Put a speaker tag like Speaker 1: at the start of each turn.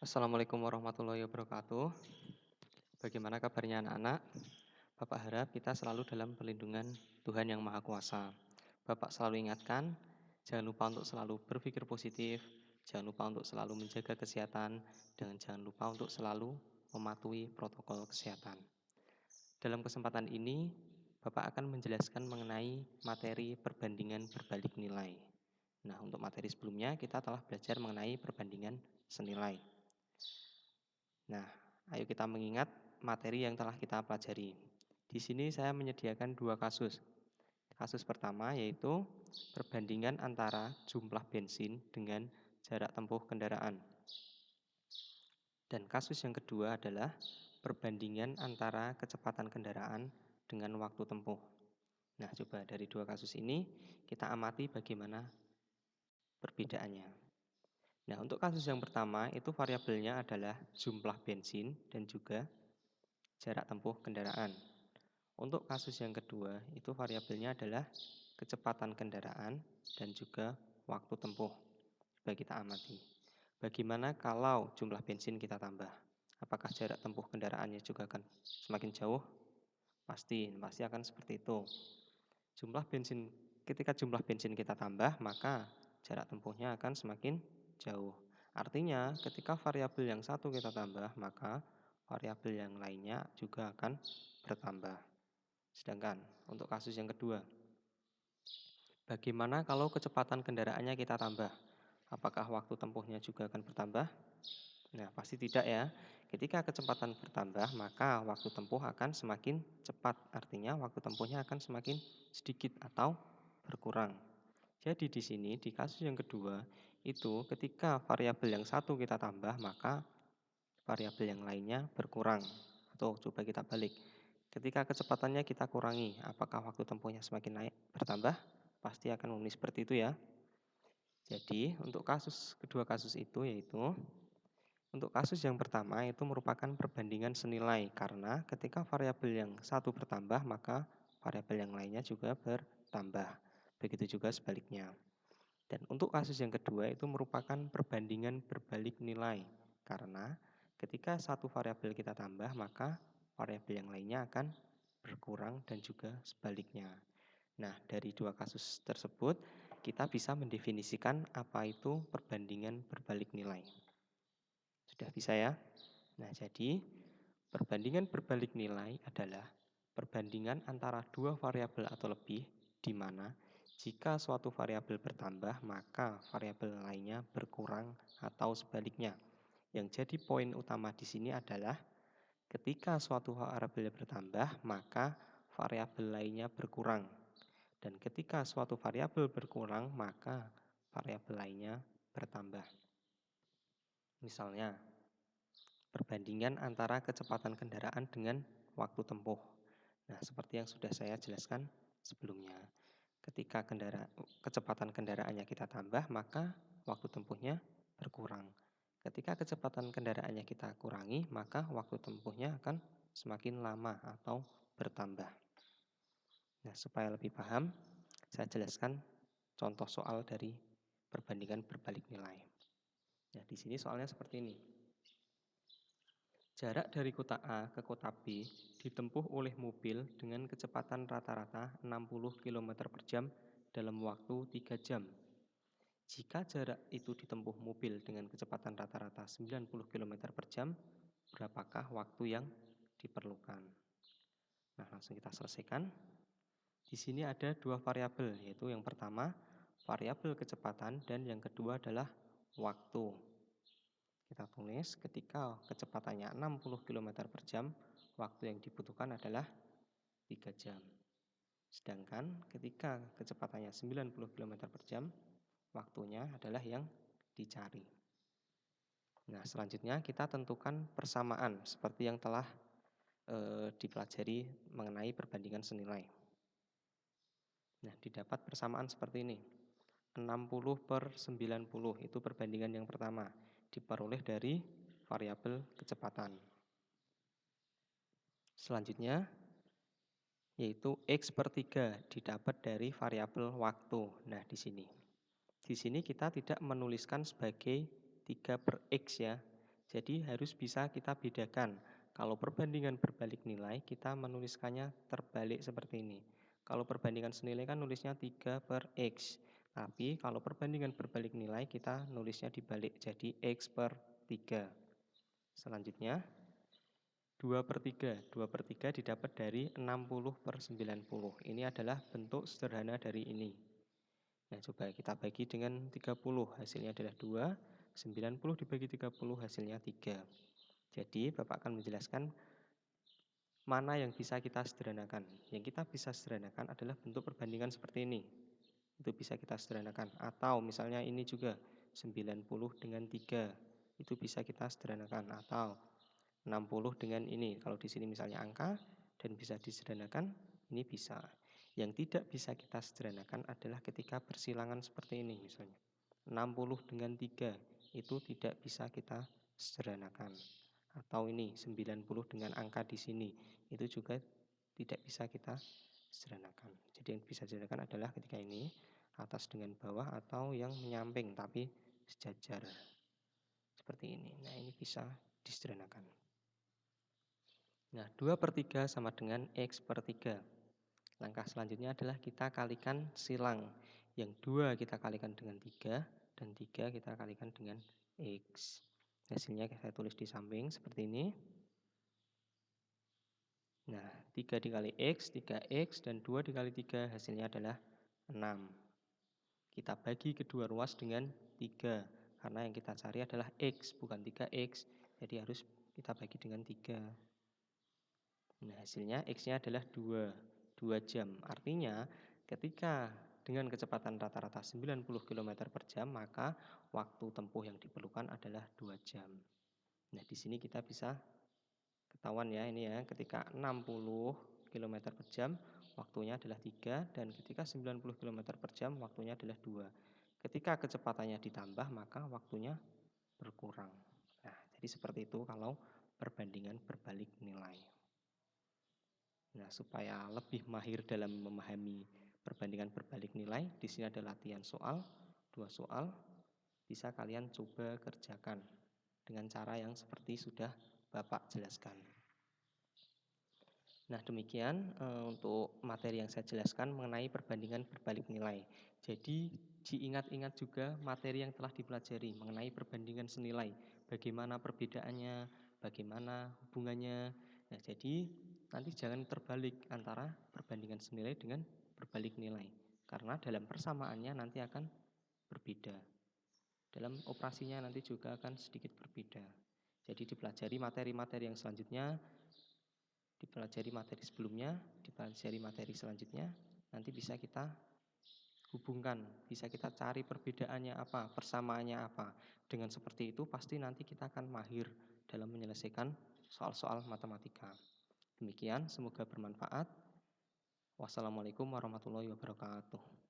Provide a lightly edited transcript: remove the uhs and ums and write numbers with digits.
Speaker 1: Assalamualaikum warahmatullahi wabarakatuh. Bagaimana kabarnya anak-anak? Bapak harap kita selalu dalam perlindungan Tuhan Yang Maha Kuasa. Bapak selalu ingatkan, jangan lupa untuk selalu berpikir positif, jangan lupa untuk selalu menjaga kesehatan, dan jangan lupa untuk selalu mematuhi protokol kesehatan. Dalam kesempatan ini, Bapak akan menjelaskan mengenai materi perbandingan berbalik nilai. Nah, untuk materi sebelumnya kita telah belajar mengenai perbandingan senilai. Nah, ayo kita mengingat materi yang telah kita pelajari. Di sini saya menyediakan dua kasus. Kasus pertama yaitu perbandingan antara jumlah bensin dengan jarak tempuh kendaraan. Dan kasus yang kedua adalah perbandingan antara kecepatan kendaraan dengan waktu tempuh. Nah, coba dari dua kasus ini kita amati bagaimana perbedaannya. Nah, untuk kasus yang pertama itu variabelnya adalah jumlah bensin dan juga jarak tempuh kendaraan. Untuk kasus yang kedua, itu variabelnya adalah kecepatan kendaraan dan juga waktu tempuh. Coba kita amati. Bagaimana kalau jumlah bensin kita tambah? Apakah jarak tempuh kendaraannya juga akan semakin jauh? Pasti akan seperti itu. Ketika jumlah bensin kita tambah, maka jarak tempuhnya akan semakin jauh. Artinya, ketika variabel yang satu kita tambah, maka variabel yang lainnya juga akan bertambah. Sedangkan untuk kasus yang kedua, bagaimana kalau kecepatan kendaraannya kita tambah? Apakah waktu tempuhnya juga akan bertambah? Nah, pasti tidak ya. Ketika kecepatan bertambah, maka waktu tempuh akan semakin cepat. Artinya waktu tempuhnya akan semakin sedikit atau berkurang. Jadi di sini, di kasus yang kedua, itu ketika variabel yang satu kita tambah, maka variabel yang lainnya berkurang. Atau coba kita balik. Ketika kecepatannya kita kurangi, apakah waktu tempuhnya semakin naik bertambah? Pasti akan memilih seperti itu ya. Jadi untuk kedua kasus itu yaitu untuk kasus yang pertama itu merupakan perbandingan senilai karena ketika variabel yang satu bertambah maka variabel yang lainnya juga bertambah. Begitu juga sebaliknya. Dan untuk kasus yang kedua itu merupakan perbandingan berbalik nilai karena ketika satu variabel kita tambah maka variabel yang lainnya akan berkurang dan juga sebaliknya. Nah, dari dua kasus tersebut kita bisa mendefinisikan apa itu perbandingan berbalik nilai. Sudah bisa ya? Nah, jadi perbandingan berbalik nilai adalah perbandingan antara dua variabel atau lebih di mana jika suatu variabel bertambah maka variabel lainnya berkurang atau sebaliknya. Yang jadi poin utama di sini adalah ketika suatu variabel bertambah maka variabel lainnya berkurang. Dan ketika suatu variabel berkurang maka variabel lainnya bertambah. Misalnya, perbandingan antara kecepatan kendaraan dengan waktu tempuh. Nah, seperti yang sudah saya jelaskan sebelumnya. Ketika kecepatan kendaraannya kita tambah, maka waktu tempuhnya berkurang. Ketika kecepatan kendaraannya kita kurangi, maka waktu tempuhnya akan semakin lama atau bertambah. Nah, supaya lebih paham, saya jelaskan contoh soal dari perbandingan berbalik nilai. Nah, di sini soalnya seperti ini. Jarak dari kota A ke kota B ditempuh oleh mobil dengan kecepatan rata-rata 60 km per jam dalam waktu 3 jam. Jika jarak itu ditempuh mobil dengan kecepatan rata-rata 90 km per jam, berapakah waktu yang diperlukan? Nah, langsung kita selesaikan. Di sini ada dua variabel, yaitu yang pertama variabel kecepatan dan yang kedua adalah waktu. Kita tulis ketika kecepatannya 60 km per jam, waktu yang dibutuhkan adalah 3 jam. Sedangkan ketika kecepatannya 90 km per jam, waktunya adalah yang dicari. Nah, selanjutnya kita tentukan persamaan seperti yang telah dipelajari mengenai perbandingan senilai. Nah, didapat persamaan seperti ini. 60/90 itu perbandingan yang pertama, diperoleh dari variabel kecepatan. Selanjutnya yaitu X/3 didapat dari variabel waktu. Nah, di sini. Di sini kita tidak menuliskan sebagai 3/X ya. Jadi harus bisa kita bedakan. Kalau perbandingan berbalik nilai, kita menuliskannya terbalik seperti ini. Kalau perbandingan senilai kan nulisnya 3 per X. Tapi kalau perbandingan berbalik nilai, kita nulisnya dibalik jadi X per 3. Selanjutnya, 2/3. 2/3 didapat dari 60/90. Ini adalah bentuk sederhana dari ini. Nah, coba kita bagi dengan 30, hasilnya adalah 2. 90 dibagi 30, hasilnya 3. Jadi, Bapak akan menjelaskan mana yang bisa kita sederhanakan. Yang kita bisa sederhanakan adalah bentuk perbandingan seperti ini. Itu bisa kita sederhanakan. Atau misalnya ini juga 90 dengan 3. Itu bisa kita sederhanakan. Atau 60 dengan ini. Kalau di sini misalnya angka dan bisa disederhanakan, ini bisa. Yang tidak bisa kita sederhanakan adalah ketika bersilangan seperti ini misalnya. 60 dengan 3 itu tidak bisa kita sederhanakan. Atau ini 90 dengan angka di sini, itu juga tidak bisa kita sederhanakan. Jadi yang bisa disederhanakan adalah ketika ini atas dengan bawah atau yang menyamping tapi sejajar. Seperti ini. Nah, ini bisa disederhanakan. Nah, 2/3 sama dengan X per 3. Langkah selanjutnya adalah kita kalikan silang. Yang 2 kita kalikan dengan 3 dan 3 kita kalikan dengan X. Hasilnya saya tulis di samping seperti ini. Nah, 3 dikali X, 3X, dan 2 dikali 3 hasilnya adalah 6. Kita bagi kedua ruas dengan 3. Karena yang kita cari adalah X, bukan 3X. Jadi harus kita bagi dengan 3. Nah, hasilnya X-nya adalah 2 jam. Artinya ketika dengan kecepatan rata-rata 90 km per jam, maka waktu tempuh yang diperlukan adalah 2 jam. Nah, di sini kita bisa ketahuan ya ini ya, ketika 60 km per jam waktunya adalah 3 dan ketika 90 km per jam waktunya adalah 2. Ketika kecepatannya ditambah maka waktunya berkurang. Nah, jadi seperti itu kalau perbandingan berbalik nilai. Nah, supaya lebih mahir dalam memahami perbandingan berbalik nilai, di sini ada latihan soal, 2 soal, bisa kalian coba kerjakan dengan cara yang seperti sudah Bapak jelaskan. Nah, demikian untuk materi yang saya jelaskan mengenai perbandingan berbalik nilai. Jadi, diingat-ingat juga materi yang telah dipelajari mengenai perbandingan senilai. Bagaimana perbedaannya, bagaimana hubungannya. Nah, jadi nanti jangan terbalik antara perbandingan senilai dengan berbalik nilai. Karena dalam persamaannya nanti akan berbeda. Dalam operasinya nanti juga akan sedikit berbeda. Jadi dipelajari materi-materi yang selanjutnya, dipelajari materi sebelumnya, dipelajari materi selanjutnya, nanti bisa kita hubungkan, bisa kita cari perbedaannya apa, persamaannya apa. Dengan seperti itu pasti nanti kita akan mahir dalam menyelesaikan soal-soal matematika. Demikian, semoga bermanfaat. Wassalamualaikum warahmatullahi wabarakatuh.